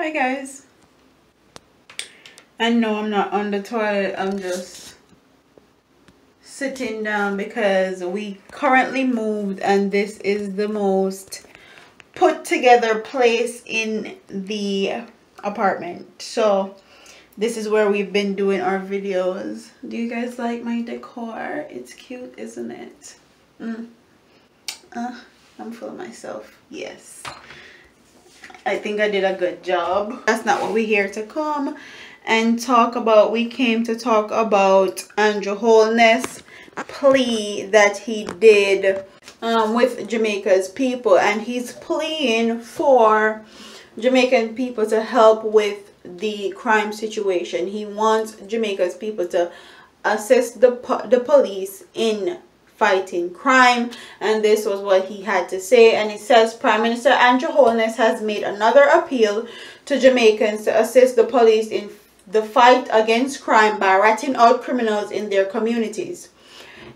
Hi guys. And no, I'm not on the toilet. I'm just sitting down because we currently moved and this is the most put together place in the apartment. So this is where we've been doing our videos. Do you guys like my decor? It's cute, isn't it? I'm full of myself. Yes, I think I did a good job. That's not what we're here to come and talk about. We came to talk about Andrew Holness' plea that he did with Jamaica's people, and he's pleading for Jamaican people to help with the crime situation. He wants Jamaica's people to assist the police in fighting crime, and this was what he had to say. And it says, Prime Minister Andrew Holness has made another appeal to Jamaicans to assist the police in the fight against crime by ratting out criminals in their communities.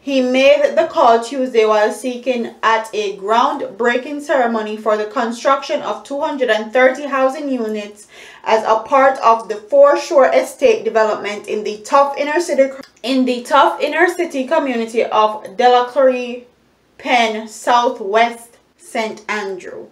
He made the call Tuesday while speaking at a groundbreaking ceremony for the construction of 230 housing units as a part of the Foreshore Estate development in the tough inner city community of Delacroix Pen, Southwest St. Andrew.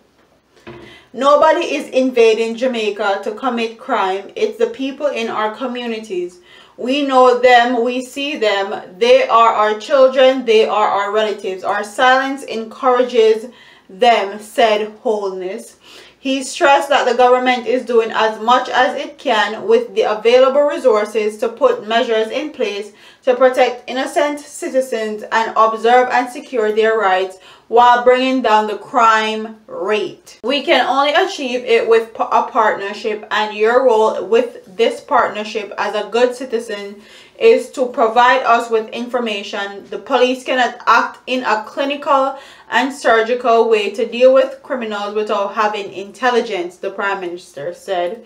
Nobody is invading Jamaica to commit crime. It's the people in our communities. We know them, we see them. They are our children, they are our relatives. Our silence encourages them, said Holness. He stressed that the government is doing as much as it can with the available resources to put measures in place to protect innocent citizens and observe and secure their rights while bringing down the crime rate. We can only achieve it with a partnership, and your role with this partnership as a good citizen is to provide us with information. The police cannot act in a clinical and surgical way to deal with criminals without having intelligence, the Prime Minister said.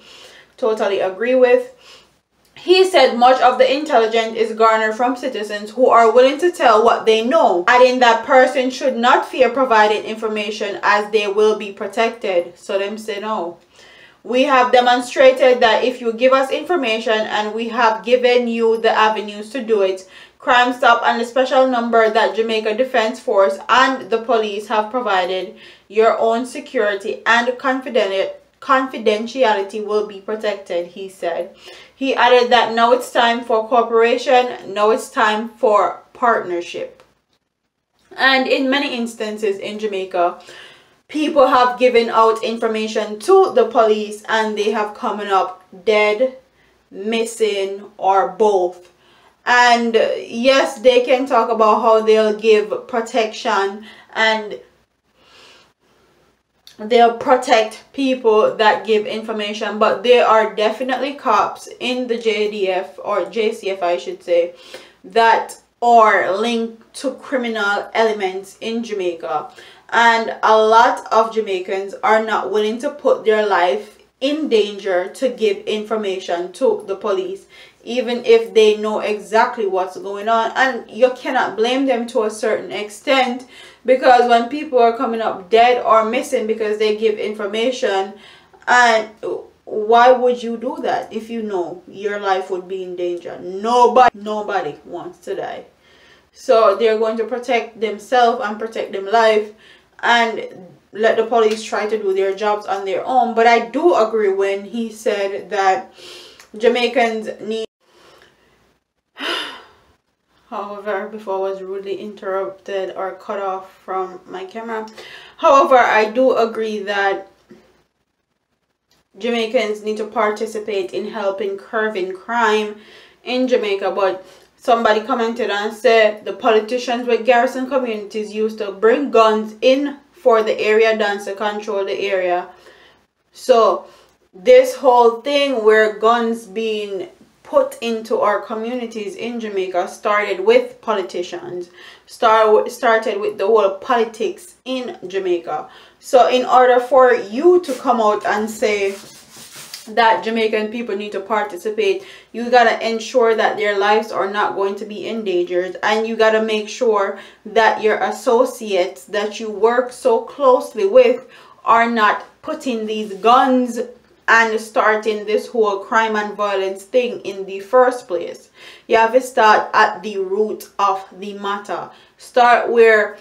Totally agree with. He said much of the intelligence is garnered from citizens who are willing to tell what they know, adding that person should not fear providing information as they will be protected. So them say no. We have demonstrated that if you give us information, and we have given you the avenues to do it, Crime Stop and the special number that Jamaica Defense Force and the police have provided, your own security and confidentiality will be protected, he said. He added that now it's time for cooperation, now it's time for partnership. And in many instances in Jamaica, people have given out information to the police and they have come up dead, missing, or both. And yes, they can talk about how they'll give protection and they'll protect people that give information, but there are definitely cops in the JDF, or JCF I should say, that are linked to criminal elements in Jamaica. And a lot of Jamaicans are not willing to put their life in danger to give information to the police, even if they know exactly what's going on. And you cannot blame them to a certain extent, because when people are coming up dead or missing because they give information, and why would you do that if you know your life would be in danger? Nobody wants to die. So they're going to protect themselves and protect them life and let the police try to do their jobs on their own. But I do agree when he said that Jamaicans need... However, before I was rudely interrupted or cut off from my camera. However, I do agree that Jamaicans need to participate in helping curbing crime in Jamaica. But somebody commented and said the politicians with garrison communities used to bring guns in for the area dance to control the area. So this whole thing where guns being put into our communities in Jamaica started with politicians, started with the whole politics in Jamaica. So in order for you to come out and say that Jamaican people need to participate, you gotta ensure that their lives are not going to be endangered, and you gotta make sure that your associates that you work so closely with are not putting these guns and starting this whole crime and violence thing in the first place. You have to start at the root of the matter. Start where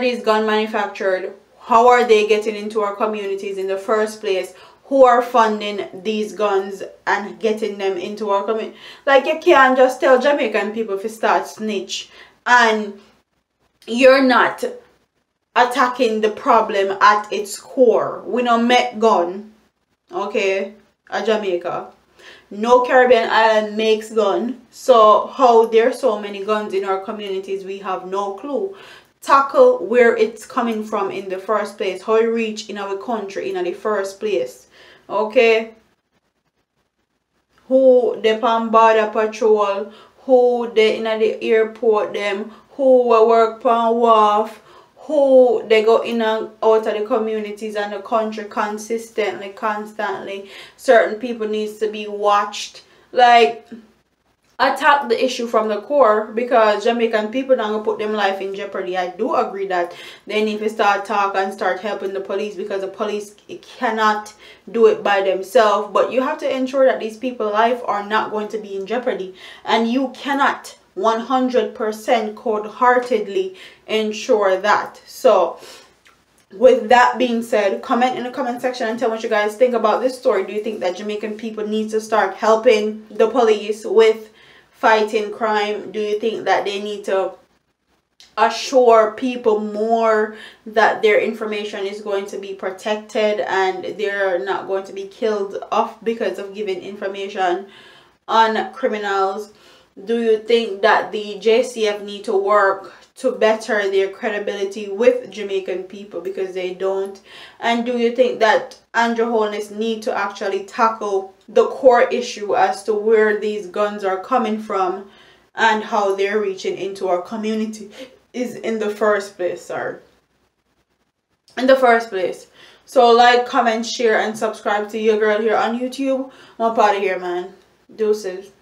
these guns manufactured, how are they getting into our communities in the first place, who are funding these guns and getting them into our community. Like, you can't just tell Jamaican people to start snitch and you're not attacking the problem at its core. We don't make gun, okay, at Jamaica. No Caribbean island makes gun. So how there's so many guns in our communities, we have no clue. Tackle where it's coming from in the first place, how it reach in our country in the first place. Okay, who they on border patrol, who they in the airport them, who work on wharf, who they go in and out of the communities and the country consistently, constantly. Certain people needs to be watched. Like, attack the issue from the core, because Jamaican people don't gonna put them life in jeopardy. I do agree that they need to start talk and start helping the police, because the police cannot do it by themselves. But you have to ensure that these people's life are not going to be in jeopardy, and you cannot 100% cold-heartedly ensure that. So with that being said, comment in the comment section and tell what you guys think about this story. Do you think that Jamaican people need to start helping the police with fighting crime? Do you think that they need to assure people more that their information is going to be protected and they're not going to be killed off because of giving information on criminals? Do you think that the JCF need to work to better their credibility with Jamaican people, because they don't? And do you think that Andrew Holness need to actually tackle the core issue as to where these guns are coming from and how they're reaching into our community is in the first place, So like, comment, share, and subscribe to your girl here on YouTube. I'm up out of here, man. Deuces.